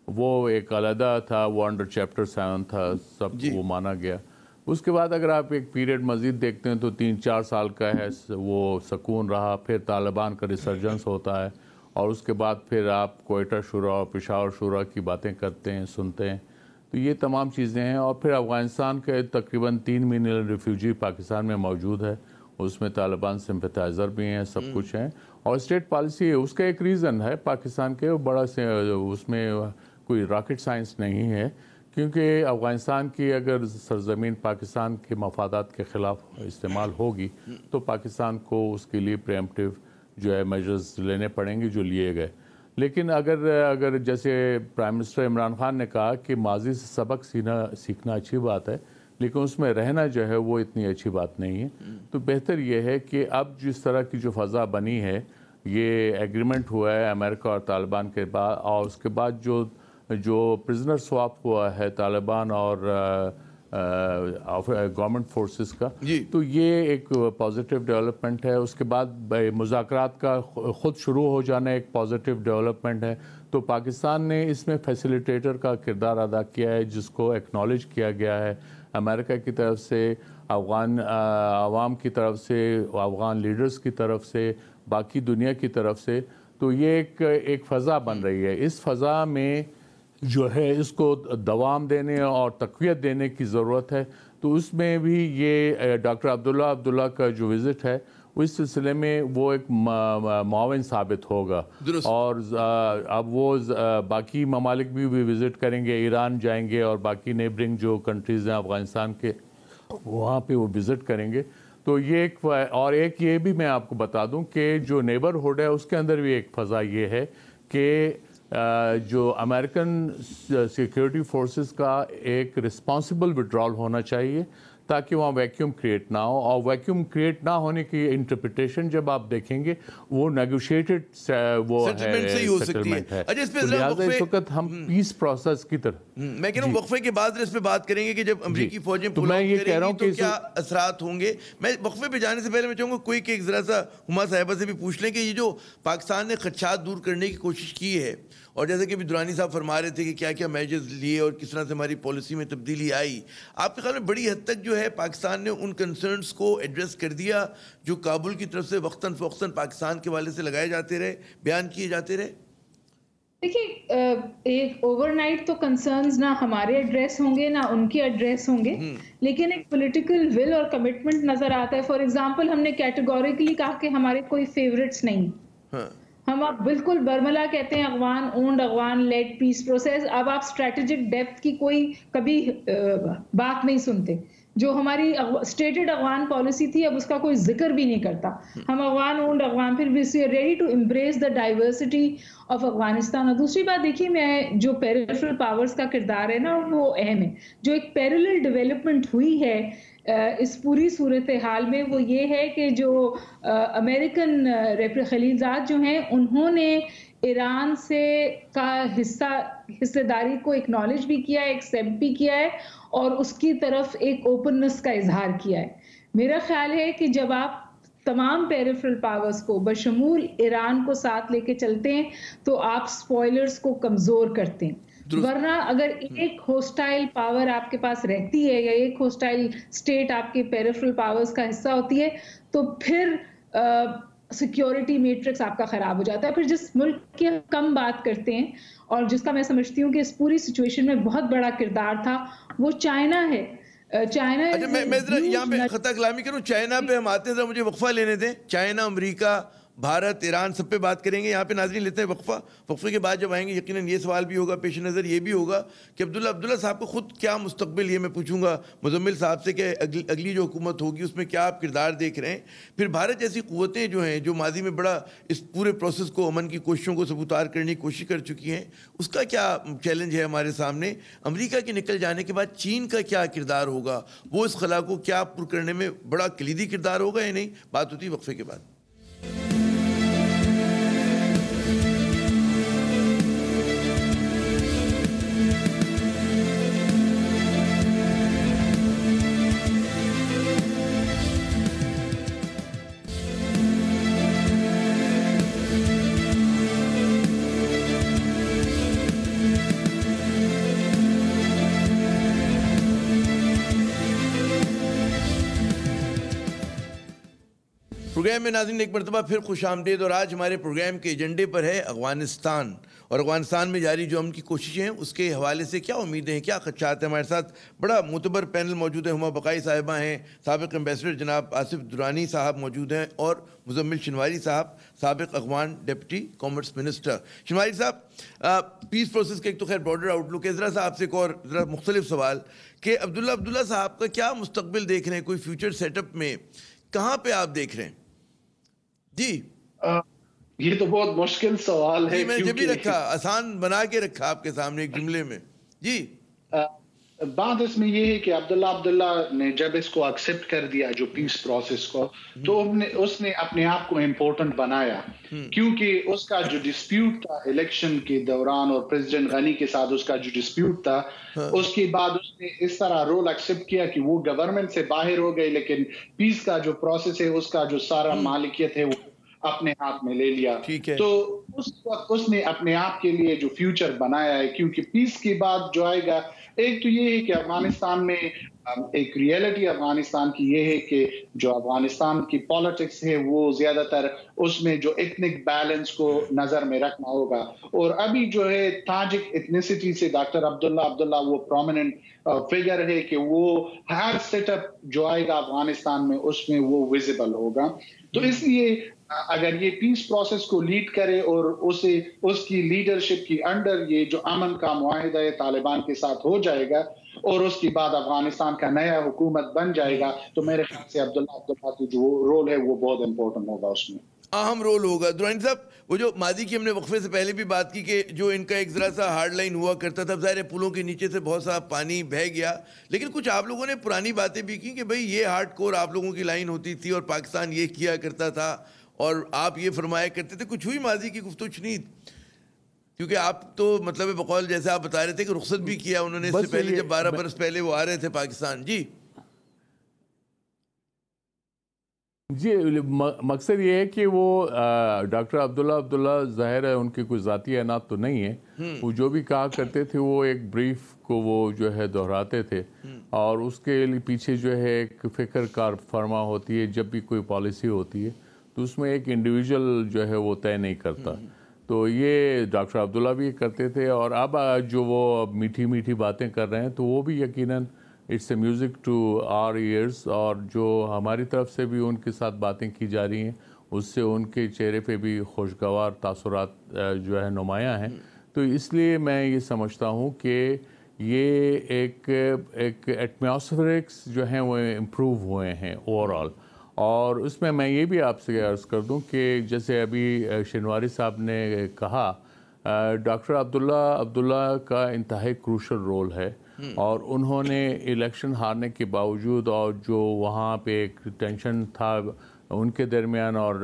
وہ ایک علیحدہ تھا، وہ انڈر چیپٹر 7 تھا، سب وہ مانا گیا. اس کے بعد اگر آپ ایک پیریڈ مزید دیکھتے ہیں تو 3-4 سال کا ہے وہ سکون رہا، پھر طالبان کا ریسرجنس ہوتا ہے اور اس کے بعد پھر آپ کوئٹہ شورا اور پشاور شورا کی باتیں کرتے ہیں، سنتے ہیں. تو یہ تمام چیزیں ہیں. اور پھر افغانستان کے تقریباً 3 ملین ریفیوجی پاکستان میں موجود ہے، اس میں طالبان سمپیتائزر بھی ہیں، سب کچھ ہیں. اور اسٹیٹ پالیسی اس کا ایک ریزن ہے پاکستان کے بڑا سے، اس میں کوئی راکٹ سائنس نہیں ہے، کیونکہ افغانستان کی اگر سرزمین پاکستان کے مفادات کے خلاف استعمال ہوگی تو پاکستان کو اس کے لیے پریمپٹیو جو ہے میجرز لینے پڑیں گے جو لیے گئے. لیکن اگر جیسے پرائم منسٹر عمران خان نے کہا کہ ماضی سے سبق سیکھنا اچھی بات ہے، لیکن اس میں رہنا جو ہے وہ اتنی اچھی بات نہیں ہے. تو بہتر یہ ہے کہ اب جس طرح کی جو فضا بنی ہے، یہ ایگریمنٹ ہوا ہے امریکہ اور طالبان کے بعد، اور اس کے بعد جو پرزنر سواپ ہوا ہے طالبان اور گورنمنٹ فورسز کا، تو یہ ایک پازیٹیو ڈیولپمنٹ ہے. اس کے بعد مذاکرات کا خود شروع ہو جانا ایک پازیٹیو ڈیولپمنٹ ہے. تو پاکستان نے اس میں فیسیلیٹیٹر کا کردار ادا کیا ہے، جس کو ایکنالج کیا گیا ہے امریکہ کی طرف سے، افغان عوام کی طرف سے، افغان لیڈرز کی طرف سے، باقی دنیا کی طرف سے. تو یہ ایک فضا بن رہی ہے. اس فضا میں جو ہے اس کو دوام دینے اور تقویت دینے کی ضرورت ہے. تو اس میں بھی یہ ڈاکٹر عبداللہ کا جو وزٹ ہے اس سلسلے میں وہ ایک معاون ثابت ہوگا. اور اب وہ باقی ممالک بھی وزٹ کریں گے، ایران جائیں گے اور باقی نیبرنگ جو کنٹریز ہیں افغانستان کے، وہاں پہ وہ وزٹ کریں گے. تو یہ ایک یہ بھی میں آپ کو بتا دوں کہ جو نیبرہڈ ہے اس کے اندر بھی ایک فضا یہ ہے کہ جو امریکن سیکیورٹی فورسز کا ایک رسپانسبل وڈرال ہونا چاہیے تاکہ وہاں ویکیوم کریٹ نہ ہو. اور ویکیوم کریٹ نہ ہونے کی انٹرپریٹیشن جب آپ دیکھیں گے وہ نیگوشیٹڈ وہ سیٹلمنٹ ہے. لہٰذا اس وقت ہم پیس پروسیس کی طرف میں کہہ رہا ہوں وقفے کے بعد اس پہ بات کریں گے کہ جب امریکی فوجیں پول آؤٹ کریں گی تو کیا اثرات ہوں گے. میں وقفے پہ جانے سے پہلے میں چاہوں گا کوئی کہ ایک ذرا سا ہما صاحبہ سے بھی پوچھ لیں کہ یہ جو پاکستان نے خدشات دور کرنے کی کوشش کی ہے، اور جیسے کہ درانی صاحب فرما رہے تھے کہ کیا کیا میجرز لیے اور کس طرح سے ہماری پالیسی میں تبدیلی آئی، آپ کے خیال میں بڑی حد تک جو ہے پاکستان نے ان کنسرنز کو ایڈریس کر دیا جو کابل کی طرف سے وقتاً فوقتاً پاکستان کے والے سے لگائے جاتے رہے، بیان کیے جاتے رہے؟ دیکھیے ایک اوور نائٹ تو کنسرنز نہ ہمارے ایڈریس ہوں گے نہ ان کے ایڈریس ہوں گے، لیکن ایک پولیٹیکل ول اور کمٹمنٹ نظر آتا ہے. فار ایگزامپل ہم نے کیٹیگوریکلی کہا کہ ہمارے کوئی فیوریٹس نہیں، ہم اب بالکل برملا کہتے ہیں Afghan owned Afghan led peace process. اب آپ اسٹریٹجک ڈیپتھ کی کوئی کبھی بات نہیں سنتے. جو ہماری اسٹیٹڈ افغان پالیسی تھی اب اس کا کوئی ذکر بھی نہیں کرتا. ہم افغان اونڈ افغان، پھر we are ready to embrace the diversity of Afghanistan. اور دوسری بات دیکھیے، میں جو پیریفرل پاورز کا کردار ہے نا وہ اہم ہے. جو ایک پیرلل ڈیولپمنٹ ہوئی ہے اس پوری صورتحال میں وہ یہ ہے کہ جو امریکن خلیلزاد جو ہیں انہوں نے ایران سے کا حصہ داری کو اکنالج بھی کیا ہے، ایکسیپٹ بھی کیا ہے اور اس کی طرف ایک اوپننس کا اظہار کیا ہے. میرا خیال ہے کہ جب آپ تمام پیریفرل پاورز کو بشمول ایران کو ساتھ لے کے چلتے ہیں تو آپ سپوائلرز کو کمزور کرتے ہیں. ورنہ اگر ایک ہوسٹائل پاور آپ کے پاس رہتی ہے یا ایک ہوسٹائل سٹیٹ آپ کے پیریفرل پاورز کا حصہ ہوتی ہے تو پھر سیکیورٹی میٹرکس آپ کا خراب ہو جاتا ہے. پھر جس ملک کی کم بات کرتے ہیں اور جس کا میں سمجھتی ہوں کہ اس پوری سچویشن میں بہت بڑا کردار تھا وہ چائنا ہے. چائنا میں ذرا یہاں پہ خطہ کلامی کروں، چائنا پہ ہم آتے ہیں، ذرا مجھے وقفہ لینے دیں. چائنا، امریکہ، بھارت، ایران سب پہ بات کریں گے. یہاں پہ ناظرین لیتے ہیں وقفہ. وقفے کے بعد جب آئیں گے یقیناً یہ سوال بھی ہوگا، پیش نظر یہ بھی ہوگا کہ عبداللہ صاحب کو خود کیا مستقبل، یہ میں پوچھوں گا مزمل صاحب سے کہ اگلی جو حکومت ہوگی اس میں کیا آپ کردار دیکھ رہے ہیں. پھر بھارت جیسی قوتیں جو ہیں جو ماضی میں بڑا اس پورے پروسیس کو، امن کی کوششوں کو سبوتار کرنے کی کوشش کر چکی ہیں، اس کا کیا چیلنج ہے ہمارے سامنے. امریکہ کے نکل جانے کے بعد چین کا کیا کردار ہوگا، وہ اس خلا کو کیا پر کرنے میں بڑا کلیدی کردار ہوگا یا نہیں. بات ہوتی ہے وقفے کے بعد. پروگرام میں ناظرین ایک مرتبہ پھر خوش آمدید، اور آج ہمارے پروگرام کے ایجنڈے پر ہے افغانستان، اور افغانستان میں جاری جو امن کی کوششیں ہیں اس کے حوالے سے کیا امیدیں ہیں، کیا خدشات ہیں۔ ہمارے ساتھ بڑا معتبر پینل موجود ہے، ہما بقائی صاحبہ ہیں، سابق ایمبیسڈر جناب آصف درانی صاحب موجود ہیں، اور مزمل شنواری صاحب، سابق Afghan deputy commerce minister. Shinwari صاحب، پیس پروسیس کا ایک تو خیر براڈر آؤٹ لک ہے، ذرا سا آپ سے ایک اور ذرا مختلف سوال کہ عبداللہ صاحب کا کیا مستقبل دیکھ رہے ہیں، کوئی فیوچر سیٹ اپ میں کہاں پہ آپ دیکھ رہے ہیں؟ جی یہ تو بہت مشکل سوال ہے، میں جب بھی رکھا آسان بنا کے رکھا آپ کے سامنے ایک جملے میں۔ جی بات اس میں یہ ہے کہ عبداللہ نے جب اس کو ایکسپٹ کر دیا جو پیس پروسیس کو، تو اس نے اپنے آپ کو امپورٹنٹ بنایا، کیونکہ اس کا جو ڈسپیوٹ تھا الیکشن کے دوران اور پریزیڈنٹ غنی کے ساتھ اس کا جو ڈسپیوٹ تھا، اس کے بعد اس نے اس طرح رول ایکسپٹ کیا کہ وہ گورنمنٹ سے باہر ہو گئے، لیکن پیس کا جو پروسیس ہے اس کا جو سارا مالکیت ہے وہ اپنے ہاتھ میں لے لیا۔ تو اس وقت اس نے اپنے آپ کے لیے جو فیوچر بنایا ہے، کیونکہ پیس کے بعد جو آئے گا، ایک تو یہ ہے کہ افغانستان میں ایک ریئلٹی افغانستان کی یہ ہے کہ جو افغانستان کی پالیٹکس ہے وہ زیادہ تر اس میں جو ایتھنک بیلنس کو نظر میں رکھنا ہوگا، اور ابھی جو ہے تاجک ایتھنیسٹی سے ڈاکٹر عبداللہ وہ پرومیننٹ فگر ہے کہ وہ ہر سیٹ اپ جو آئے گا افغانستان میں اس میں وہ ویزیبل ہوگا۔ تو اس لیے اگر یہ پیس پروسیس کو لیڈ کرے اور اس کی لیڈرشپ کی انڈر یہ جو امن کا معاہدہ طالبان کے ساتھ ہو جائے گا اور اس کے بعد افغانستان کا نیا حکومت بن جائے گا، تو میرے خیال سے عبداللہ کی جو رول ہے وہ بہت امپورٹنٹ ہوگا، اس میں اہم رول ہوگا۔ درانی صاحب، وہ جو ماضی کی ہم نے وقفے سے پہلے بھی بات کی کہ جو ان کا ایک ذرا سا ہارڈ لائن ہوا کرتا تھا، ظاہر ہے پلوں کے نیچے سے بہت سا پانی بہہ گیا، لیکن کچھ آپ لوگوں نے پرانی باتیں بھی کی کہ بھئی یہ ہارڈ کور آپ لوگوں کی لائن ہوتی تھی اور پاکستان یہ کیا کرتا تھا اور آپ یہ فرمایا کرتے تھے، کچھ ہوئی ماضی کی گفتگو نہیں؟ کیونکہ آپ تو مطلب بقول جیسے آپ بتا رہے تھے کہ رخصت بھی کیا انہوں نے اس سے پہلے، جب 12 برس پہلے وہ آ رہے تھے پاکستان۔ جی مقصد یہ ہے کہ وہ ڈاکٹر عبداللہ ظاہر ہے ان کی کوئی ذاتی اعنات تو نہیں ہے، وہ جو بھی کہا کرتے تھے وہ ایک بریف کو وہ جو ہے دہراتے تھے، اور اس کے پیچھے جو ہے ایک فکر کار فرما ہوتی ہے۔ جب بھی کوئی پالیسی ہوتی ہے تو اس میں ایک انڈیویجول جو ہے وہ طے نہیں کرتا، تو یہ ڈاکٹر عبداللہ بھی کرتے تھے، اور اب جو وہ میٹھی باتیں کر رہے ہیں تو وہ بھی یقیناً it's a music to our ears, اور جو ہماری طرف سے بھی ان کے ساتھ باتیں کی جا رہی ہیں اس سے ان کے چہرے پہ بھی خوشگوار تاثرات جو ہے نمایاں ہیں۔ تو اس لیے میں یہ سمجھتا ہوں کہ یہ ایک ایٹماسفیرکس جو ہیں وہ امپروو ہوئے ہیں اوور آل، اور اس میں یہ بھی آپ سے عرض کر دوں کہ جیسے ابھی شنواری صاحب نے کہا، ڈاکٹر عبداللہ کا انتہائی کروشل رول ہے، اور انہوں نے الیکشن ہارنے کے باوجود، اور جو وہاں پہ ایک ٹینشن تھا ان کے درمیان اور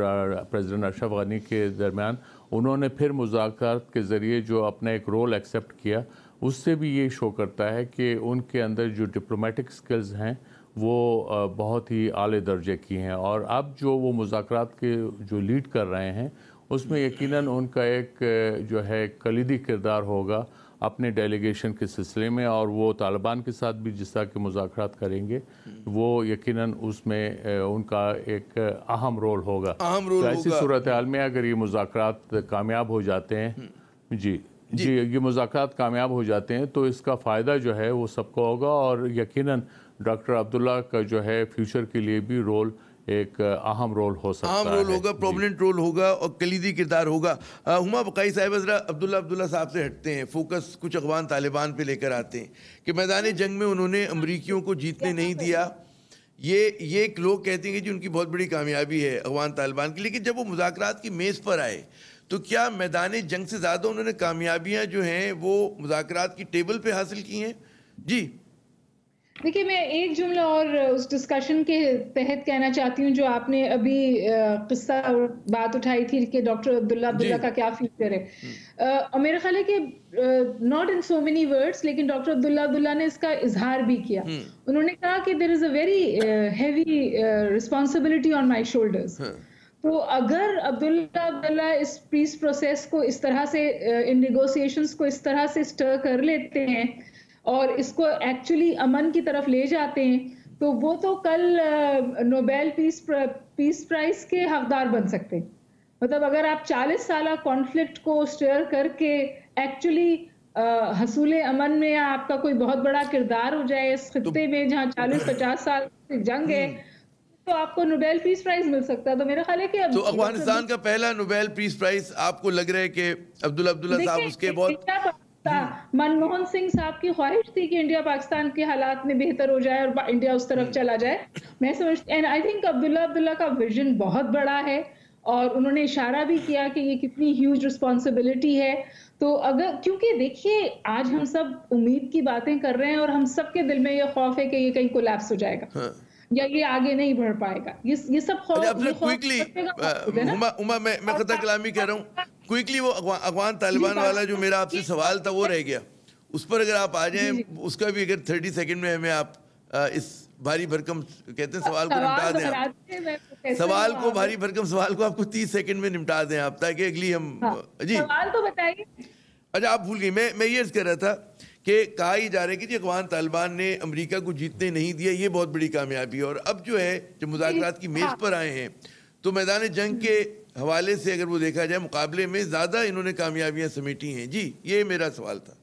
پریزیڈنٹ اشرف غنی کے درمیان، انہوں نے پھر مذاکرات کے ذریعے جو اپنا ایک رول ایکسیپٹ کیا، اس سے بھی یہ شو کرتا ہے کہ ان کے اندر جو ڈپلومیٹک سکلز ہیں وہ بہت ہی اعلیٰ درجے کی ہیں، اور اب جو وہ مذاکرات کے جو لیڈ کر رہے ہیں اس میں یقیناً ان کا ایک جو ہے کلیدی کردار ہوگا اپنے ڈیلیگیشن کے سلسلے میں، اور وہ طالبان کے ساتھ بھی جس طرح کے مذاکرات کریں گے وہ یقیناً اس میں ان کا ایک اہم رول ہوگا۔ تو ایسی صورتحال میں اگر یہ مذاکرات کامیاب ہو جاتے ہیں، جی یہ مذاکرات کامیاب ہو جاتے ہیں تو اس کا فائدہ جو ہے وہ سب کو ہوگا، اور یقیناً ڈاکٹر عبداللہ کا جو ہے فیوچر کے لیے بھی رول ایک اہم رول ہو سکتا ہے، اہم رول ہوگا، پرومیننٹ رول ہوگا اور کلیدی کردار ہوگا۔ ہما بقائی صاحب، حضرت عبداللہ صاحب سے ہٹتے ہیں، فوکس کچھ افغان طالبان پہ لے کر آتے ہیں کہ میدان جنگ میں انہوں نے امریکیوں کو جیتنے نہیں دیا، یہ لوگ کہتے ہیں کہ جی ان کی بہت بڑی کامیابی ہے افغان طالبان کی، لیکن جب وہ مذاکرات کی میز پر آئے تو کیا میدان جنگ سے زیادہ انہوں نے کامیابیاں جو ہیں وہ مذاکرات کی ٹیبل پہ حاصل کی ہیں؟ جی دیکھیے، میں ایک جملہ اور اس ڈسکشن کے تحت کہنا چاہتی ہوں جو آپ نے ابھی قصہ بات اٹھائی تھی کہ ڈاکٹر عبداللہ کا کیا فیوچر ہے، اور میرا خیال ہے کہ not in so many words, لیکن ڈاکٹر عبداللہ نے اس کا اظہار بھی کیا۔ انہوں نے کہا کہ there is a very heavy responsibility on my shoulders. تو اگر عبداللہ اس پیس پروسیس کو اس طرح سے، ان نیگوسیشنز کو اس طرح سے سٹر کر لیتے ہیں اور اس کو ایکچولی امن کی طرف لے جاتے ہیں، تو وہ تو کل نوبیل پیس پیس پرائز کے حقدار بن سکتے ہیں. مطلب اگر آپ 40 سالہ کانفلکٹ کو سٹر کر کے ایکچولی حصول امن میں آپ کا کوئی بہت بڑا کردار ہو جائے اس خطے میں جہاں 40-50 سال سے جنگ ہے, تو آپ کو نوبیل پیس پرائز مل سکتا ہے. تو میرا خیال ہے کہ تو افغانستان کا پہلا نوبیل پیس پرائز آپ کو لگ رہا ہے کہ عبداللہ صاحب اس کے بہت منموہن سنگھ صاحب کی خواہش تھی کہ انڈیا پاکستان کے حالات میں بہتر ہو جائے اور انڈیا اس طرف چلا جائے. میں سمجھتی اینڈ آئی تھنک عبداللہ کا ویژن بہت بڑا ہے اور انہوں نے اشارہ بھی کیا کہ یہ کتنی ہیوج رسپانسبلٹی ہے. تو اگر کیونکہ دیکھیے آج ہم سب امید کی باتیں کر رہے ہیں اور ہم سب کے دل میں یہ خوف ہے کہ یہ کہیں کولیپس ہو جائے گا یا یہ آگے نہیں بڑھ پائے گا. یہ سب میں قطع کلامی کہہ رہا ہوں کوئکلی وہ افغان طالبان والا جو میرا آپ سے سوال تھا وہ رہ گیا, اس پر اگر آپ آ جائیں اس کا بھی اگر 30 سیکنڈ میں ہمیں آپ اس بھاری بھرکم کہتے ہیں سوال کو نمٹا دیں, سوال کو بھاری بھرکم سوال کو آپ کو 30 سیکنڈ میں نمٹا دیں آپ, تاکہ اگلی ہم جی سوال تو بتائیے. اچھا آپ بھول گئی, میں یہ عرض کر رہا تھا کہ کہا ہی جا رہا ہے کہ جی افغان طالبان نے امریکہ کو جیتنے نہیں دیا, یہ بہت بڑی کامیابی ہے. اور اب جو ہے جب مذاکرات کی میز پر آئے ہیں تو میدان جنگ کے حوالے سے اگر وہ دیکھا جائے مقابلے میں زیادہ انہوں نے کامیابیاں سمیٹی ہیں. جی یہ میرا سوال تھا.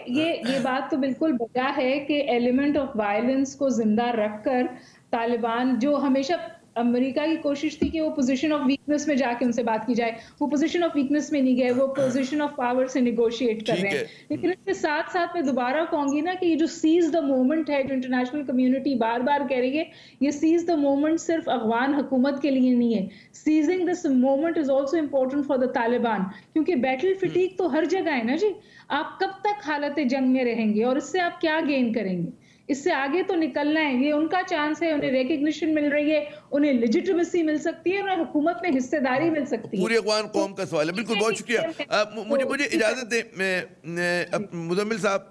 یہ بات تو بالکل بجا ہے کہ ایلیمنٹ آف وائلنس کو زندہ رکھ کر طالبان, جو ہمیشہ امریکہ کی کوشش تھی کہ وہ پوزیشن آف ویکنس میں جا کے ان سے بات کی جائے, وہ پوزیشن آف ویکنس میں نہیں گئے, وہ پوزیشن آف پاور سے نیگوشیٹ کر رہے ہیں. لیکن اس کے ساتھ ساتھ میں دوبارہ کہوں گی نا کہ یہ جو سیز دا مومنٹ ہے, جو انٹرنیشنل کمیونٹی بار بار کہہ رہی ہے, یہ سیز دا مومنٹ صرف افغان حکومت کے لیے نہیں ہے. Seizing this moment is also important for the Taliban, کیونکہ بیٹل فٹیگ تو ہر جگہ ہے نا جی. آپ کب تک حالت جنگ میں رہیں گے اور اس سے آپ کیا گین کریں گے؟ اس سے آگے تو نکلنا ہے. یہ ان کا چانس ہے, انہیں ریکگنیشن مل رہی ہے, انہیں لیجیٹمیسی مل سکتی ہے, انہیں حکومت میں حصہ داری مل سکتی ہے. پوری افغان قوم کا سوال ہے. بالکل, بہت شکریہ. مجھے اجازت دیں مزمل صاحب,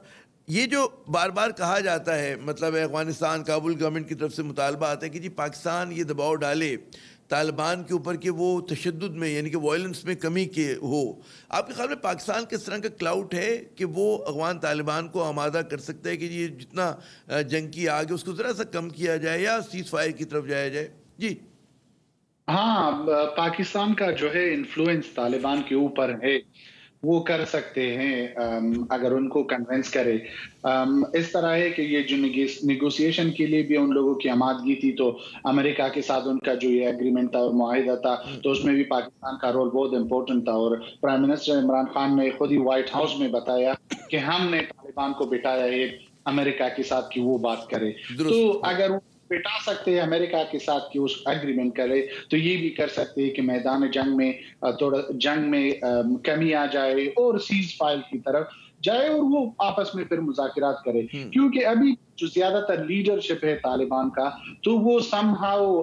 یہ جو بار بار کہا جاتا ہے, مطلب افغانستان کابل گورنمنٹ کی طرف سے مطالبہ آتا ہے کہ جی پاکستان یہ دباؤ ڈالے طالبان کے اوپر کہ وہ تشدد میں یعنی کہ وائلنس میں کمی کے ہو. آپ کے خیال میں پاکستان کس طرح کا کلاؤٹ ہے کہ وہ افغان طالبان کو آمادہ کر سکتا ہے کہ یہ جتنا جنگ کی آگ ہے اس کو ذرا سا کم کیا جائے یا سیز فائر کی طرف جایا جائے؟ جی ہاں, پاکستان کا جو ہے انفلوئنس طالبان کے اوپر ہے, وہ کر سکتے ہیں اگر ان کو کنونس کرے. اس طرح ہے کہ یہ جو نیگوسیشن کے لیے بھی ان لوگوں کی آمادگی تھی, تو امریکہ کے ساتھ ان کا جو یہ ایگریمنٹ تھا اور معاہدہ تھا, تو اس میں بھی پاکستان کا رول بہت امپورٹنٹ تھا. اور پرائم منسٹر عمران خان نے خود ہی وائٹ ہاؤس میں بتایا کہ ہم نے طالبان کو بٹھایا ہے امریکہ کے ساتھ کہ وہ بات کرے. تو اگر وہ بٹا سکتے ہیں امریکہ کے ساتھ کہ اس ایگریمنٹ کرے, تو یہ بھی کر سکتے ہیں کہ میدان جنگ میں تھوڑا جنگ میں کمی آ جائے اور سیز فائر کی طرف جائے اور وہ آپس میں پھر مذاکرات کرے. کیونکہ ابھی جو زیادہ تر لیڈرشپ ہے طالبان کا, تو وہ سم ہاؤ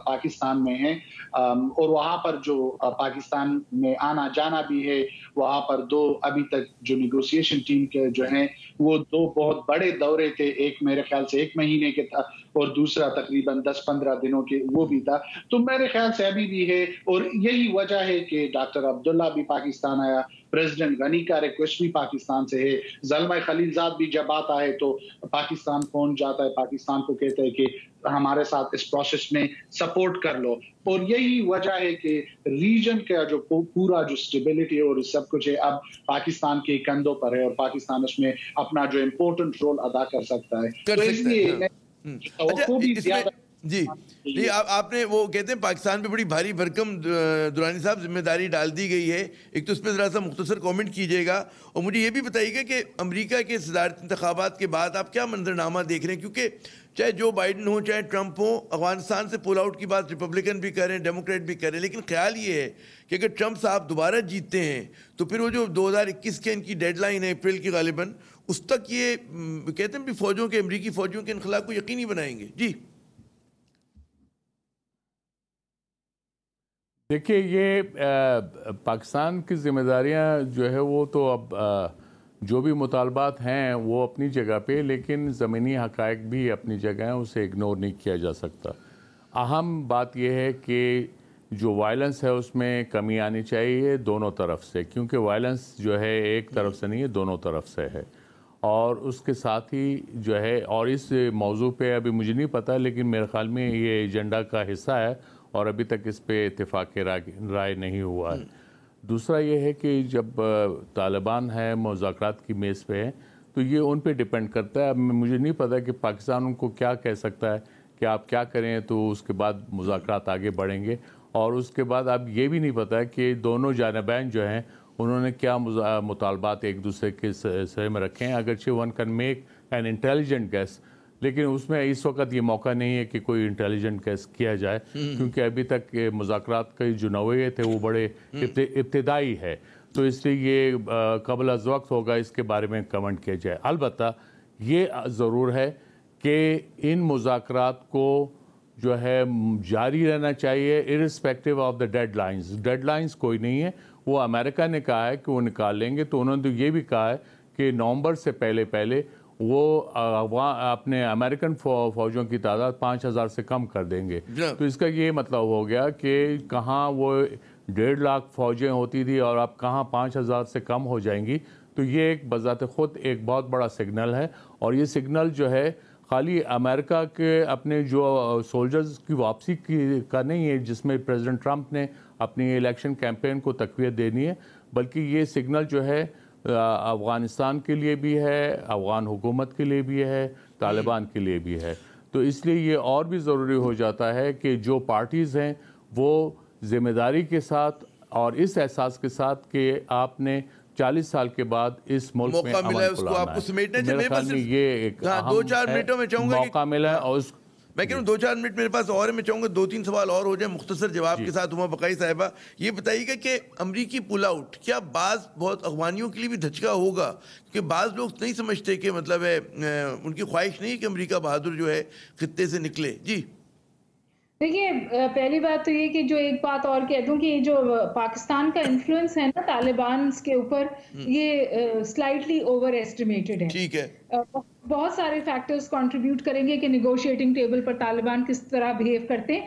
پاکستان میں ہے, اور وہاں پر جو پاکستان میں آنا جانا بھی ہے, وہاں پر دو ابھی تک جو نیگوسیشن ٹیم کے جو ہیں وہ دو بہت بڑے دورے تھے, ایک میرے خیال سے 1 مہینے کے تھا اور دوسرا تقریباً 10-15 دنوں کے وہ بھی تھا. تو میرے خیال سے ابھی بھی ہے, اور یہی وجہ ہے کہ ڈاکٹر عبداللہ بھی پاکستان آیا, پریزیڈنٹ غنی کا ریکویسٹ بھی پاکستان سے ہے, زلمہ خلیلزاد بھی جب آتا ہے تو پاکستان پہنچ جاتا ہے, پاکستان کو کہتا ہے کہ ہمارے ساتھ اس پروسیس میں سپورٹ کر لو. اور یہی وجہ ہے کہ ریجن کا جو پورا جو سٹیبلٹی اور سب کچھ ہے اب پاکستان کے کندھوں پر ہے, اور پاکستان اس میں اپنا جو امپورٹنٹ رول ادا کر سکتا ہے. تو اس لیے جی آپ نے وہ کہتے ہیں پاکستان پہ بڑی بھاری بھرکم درانی صاحب ذمہ داری ڈال دی گئی ہے. ایک تو اس پہ ذرا سا مختصر کامنٹ کیجیے گا, اور مجھے یہ بھی بتائیے گا کہ امریکہ کے صدارتی انتخابات کے بعد آپ کیا منظرنامہ دیکھ رہے ہیں, کیونکہ چاہے جو بائیڈن ہو چاہے ٹرمپ ہو, افغانستان سے پول آؤٹ کی بات ریپبلکن بھی کر رہے ہیں, ڈیموکریٹ بھی کر رہے ہیں, لیکن خیال یہ ہے کہ اگر ٹرمپ صاحب دوبارہ جیتتے ہیں تو پھر وہ جو 2021 کے ان کی ڈیڈ لائن ہے اپریل کی غالباً, اس تک یہ کہتے ہیں بھی فوجوں کے امریکی فوجوں کے انخلا کو یقینی بنائیں گے. جی دیکھیے, یہ پاکستان کی ذمہ داریاں جو ہے وہ تو اب جو بھی مطالبات ہیں وہ اپنی جگہ پہ, لیکن زمینی حقائق بھی اپنی جگہ ہیں, اسے اگنور نہیں کیا جا سکتا. اہم بات یہ ہے کہ جو وائلنس ہے اس میں کمی آنی چاہیے دونوں طرف سے, کیونکہ وائلنس جو ہے ایک طرف سے نہیں ہے, دونوں طرف سے ہے. اور اس کے ساتھ ہی جو ہے, اور اس موضوع پہ ابھی مجھے نہیں پتہ لیکن میرے خیال میں یہ ایجنڈا کا حصہ ہے, اور ابھی تک اس پہ اتفاق رائے نہیں ہوا ہے۔ دوسرا یہ ہے کہ جب طالبان ہے مذاکرات کی میز پہ ہے تو یہ ان پہ ڈیپینڈ کرتا ہے۔ اب مجھے نہیں پتہ کہ پاکستان ان کو کیا کہہ سکتا ہے کہ آپ کیا کریں تو اس کے بعد مذاکرات آگے بڑھیں گے، اور اس کے بعد اب یہ بھی نہیں پتہ ہے کہ دونوں جانبین جو ہیں انہوں نے کیا مطالبات ایک دوسرے کے سرے میں رکھے ہیں۔ اگرچہ one can make an intelligent guess, لیکن اس میں اس وقت یہ موقع نہیں ہے کہ کوئی انٹیلیجنٹ گیس کیا جائے، کیونکہ ابھی تک مذاکرات کے جو نوعیے تھے وہ بڑے ابتدائی ہے، تو اس لیے یہ قبل از وقت ہوگا اس کے بارے میں کمنٹ کیا جائے۔ البتہ یہ ضرور ہے کہ ان مذاکرات کو جو ہے جاری رہنا چاہیے irrespective of the deadlines کوئی نہیں ہے۔ وہ امریکہ نے کہا ہے کہ وہ نکال لیں گے، تو انہوں نے تو یہ بھی کہا ہے کہ نومبر سے پہلے وہ اپنے امریکن فوجوں کی تعداد 5,000 سے کم کر دیں گے۔ تو اس کا یہ مطلب ہو گیا کہ کہاں وہ 1.5 لاکھ فوجیں ہوتی تھی اور اب کہاں 5,000 سے کم ہو جائیں گی۔ تو یہ ایک بذات خود ایک بہت بڑا سگنل ہے، اور یہ سگنل جو ہے خالی امریکہ کے اپنے جو سولجرز کی واپسی کا نہیں ہے، جس میں پریزیڈنٹ ٹرمپ نے اپنی الیکشن کیمپین کو تقویت دینی ہے، بلکہ یہ سگنل جو ہے افغانستان کے لیے بھی ہے، افغان حکومت کے لیے بھی ہے، طالبان کے لیے بھی ہے۔ تو اس لیے یہ اور بھی ضروری ہو جاتا ہے کہ جو پارٹیز ہیں وہ ذمہ داری کے ساتھ اور اس احساس کے ساتھ کہ آپ نے 40 سال کے بعد اس ملک میں موقع ملا ہے اس کو آپ کو سمیٹنے سے، میرے خیال میں یہ ایک موقع ملا ہے، اور میں کہہ رہا ہوں 2-4 منٹ میرے پاس اور ہے، میں چاہوں گا 2-3 سوال اور ہو جائیں مختصر جواب کے ساتھ۔ ہما بقائی صاحبہ یہ بتائیے گا کہ امریکی پل آؤٹ کیا بعض بہت افغانیوں کے لیے بھی دھچکا ہوگا؟ کیونکہ بعض لوگ نہیں سمجھتے کہ مطلب ہے ان کی خواہش نہیں کہ امریکہ بہادر جو ہے خطے سے نکلے۔ جی دیکھیے، پہلی بات تو یہ کہ جو ایک بات اور کہہ دوں کہ جو پاکستان کا انفلوئنس ہے نا طالبان کے اوپر، یہ سلائٹلی اوور ایسٹیمیٹڈ ہے۔ ٹھیک ہے، بہت سارے فیکٹرز کنٹریبیوٹ کریں گے کہ نیگوشیٹنگ ٹیبل پر طالبان کس طرح بہیو کرتے ہیں۔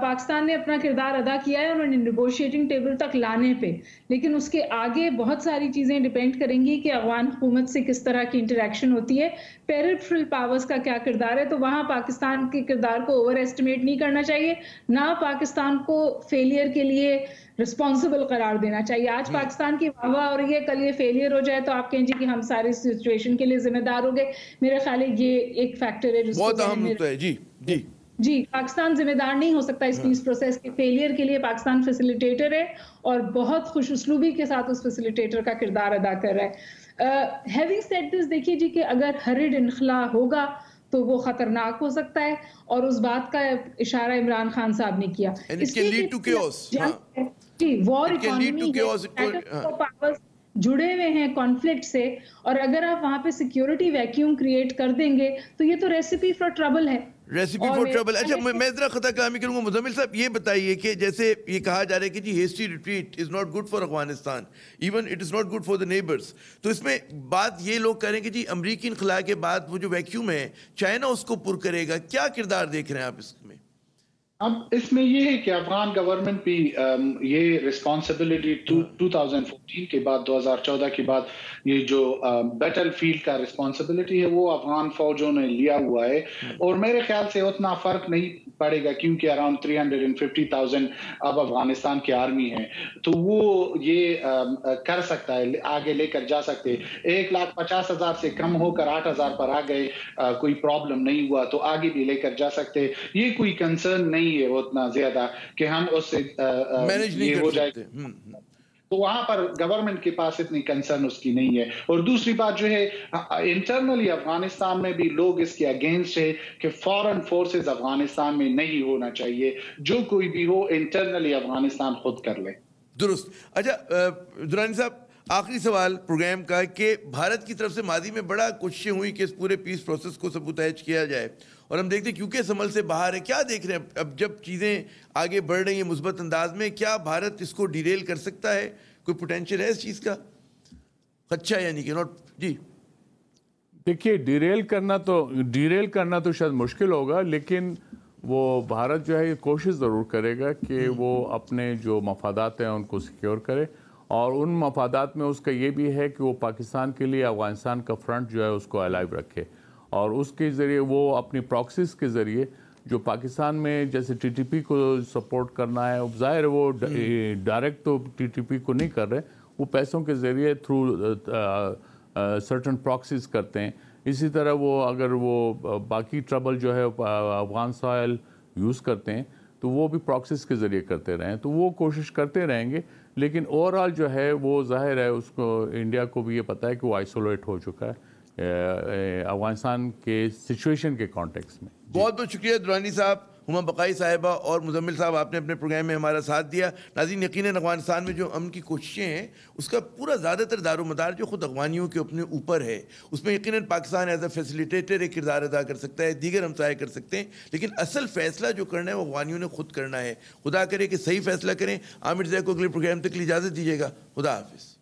پاکستان نے اپنا کردار ادا کیا ہے انہوں نے نیگوشیٹنگ ٹیبل تک لانے پہ، لیکن اس کے آگے بہت ساری چیزیں ڈیپینڈ کریں گی کہ افغان حکومت سے کس طرح کی انٹریکشن ہوتی ہے، پیریفرل پاورز کا کیا کردار ہے۔ تو وہاں پاکستان کے کردار کو اوور ایسٹیمیٹ نہیں کرنا چاہیے، نہ پاکستان کو فیلئر کے لیے رسپانسبل قرار دینا چاہیے۔ آج پاکستان کی واہ واہ ہو رہی ہے، کل یہ فیلئر ہو جائے تو آپ کہیں جی کہ ہم ساری سچویشن کے لیے ذمہ دار ہو گئے۔ میرے خیال ہے یہ ایک فیکٹر ہے بہت اہم نقطہ ہے۔ جی پاکستان ذمہ دار نہیں ہو سکتا اس پیس پروسیس کے فیلئر کے لیے۔ پاکستان فیسیلیٹیٹر ہے اور بہت خوش اسلوبی کے ساتھ اس فیسیلیٹیٹر کا کردار ادا کر رہا ہے۔ ہیونگ سیڈ دس، دیکھیے جی کہ اگر ہرڈ انخلا ہوگا تو وہ خطرناک ہو سکتا ہے، اور اس بات کا اشارہ عمران خان صاحب نے کیا۔ جی وار اکانومی جڑے ہوئے ہیں کانفلکٹ سے، اور اگر آپ وہاں پہ سیکیورٹی ویکیوم کریٹ کر دیں گے تو یہ تو ریسیپی فار ٹربل ہے۔ Recipe for trouble. اچھا میں ذرا خطا کلامی کروں گا، مزمل صاحب یہ بتائیے کہ جیسے یہ کہا جا رہا ہے کہ جی hasty retreat is not good for Afghanistan, even it is not good for the neighbours, تو اس میں بات یہ لوگ کہہ رہے ہیں کہ جی امریکی انخلا کے بعد وہ جو ویکیوم ہے چائنا اس کو پر کرے گا، کیا کردار دیکھ رہے ہیں آپ اس میں؟ اب اس میں یہ ہے کہ افغان گورنمنٹ بھی یہ رسپانسبلٹی 2014 کے بعد 2014 کے بعد یہ جو بیٹل فیلڈ کا رسپانسبلٹی ہے وہ افغان فوجوں نے لیا ہوا ہے، اور میرے خیال سے اتنا فرق نہیں پڑے گا کیونکہ اراؤنڈ 350,000 اب افغانستان کی آرمی ہے، تو وہ یہ کر سکتا ہے، آگے لے کر جا سکتے۔ 1,50,000 سے کم ہو کر 8,000 پر آ گئے، کوئی پرابلم نہیں ہوا تو آگے بھی لے کر جا سکتے۔ یہ کوئی کنسرن نہیں ہے اتنا زیادہ کہ ہم اس سے مینیج نہیں کر سکتے، تو وہاں پر گورنمنٹ کے پاس اتنی کنسرن اس کی نہیں ہے۔ اور دوسری بات جو ہے انٹرنلی افغانستان میں بھی لوگ اس کے اگینسٹ ہے کہ فارن فورسز افغانستان میں نہیں ہونا چاہیے، جو کوئی بھی ہو انٹرنلی افغانستان خود کر لے۔ درست۔ اچھا درانی صاحب آخری سوال پروگرام کا کہ بھارت کی طرف سے ماضی میں بڑا کوششیں ہوئی کہ اس پورے پیس پروسیس کو سبوتاژ کیا جائے، اور ہم دیکھتے ہیں کیونکہ اس عمل سے باہر ہے، کیا دیکھ رہے ہیں اب جب چیزیں آگے بڑھ رہی ہیں مثبت انداز میں، کیا بھارت اس کو ڈیریل کر سکتا ہے؟ کوئی پوٹینشیل ہے اس چیز کا خدشہ یعنی کہ نوٹ؟ جی دیکھیے ڈیریل کرنا تو شاید مشکل ہوگا، لیکن وہ بھارت جو ہے یہ کوشش ضرور کرے گا کہ وہ اپنے جو مفادات ہیں ان کو سیکیور کرے، اور ان مفادات میں اس کا یہ بھی ہے کہ وہ پاکستان کے لیے افغانستان کا فرنٹ جو ہے اس کو الائیو رکھے، اور اس کے ذریعے وہ اپنی پراکسیز کے ذریعے جو پاکستان میں جیسے ٹی ٹی پی کو سپورٹ کرنا ہے، اب ظاہر ہے وہ ڈائریکٹ تو ٹی ٹی پی کو نہیں کر رہے، وہ پیسوں کے ذریعے تھرو سرٹن پراکسیز کرتے ہیں. اسی طرح وہ اگر وہ باقی ٹربل جو ہے افغان سوائل یوز کرتے ہیں تو وہ بھی پراکسیز کے ذریعے کرتے رہیں، تو وہ کوشش کرتے رہیں گے. لیکن اوورآل جو ہے وہ ظاہر ہے اس کو انڈیا کو بھی یہ پتہ ہے کہ وہ آئسولیٹ ہو چکا ہے افغانستان کے سچویشن کے کانٹیکس میں. بہت بہت شکریہ درانی صاحب، ہما بقائی صاحبہ اور مزمل صاحب، آپ نے اپنے پروگرام میں ہمارا ساتھ دیا. ناظرین، یقیناً افغانستان میں جو امن کی کوششیں ہیں اس کا پورا زیادہ تر دار و مدار جو خود افغانیوں کے اپنے اوپر ہے، اس میں یقیناً پاکستان ایز اے فیسیلیٹیٹر ایک کردار ادا کر سکتا ہے، دیگر ہمسائے کر سکتے ہیں، لیکن اصل فیصلہ جو کرنا ہے وہ افغانیوں نے خود کرنا ہے. خدا کرے کہ صحیح فیصلہ کریں. عامر ضیاء کو اگلے پروگرام تک اجازت دیجیے گا. خدا حافظ.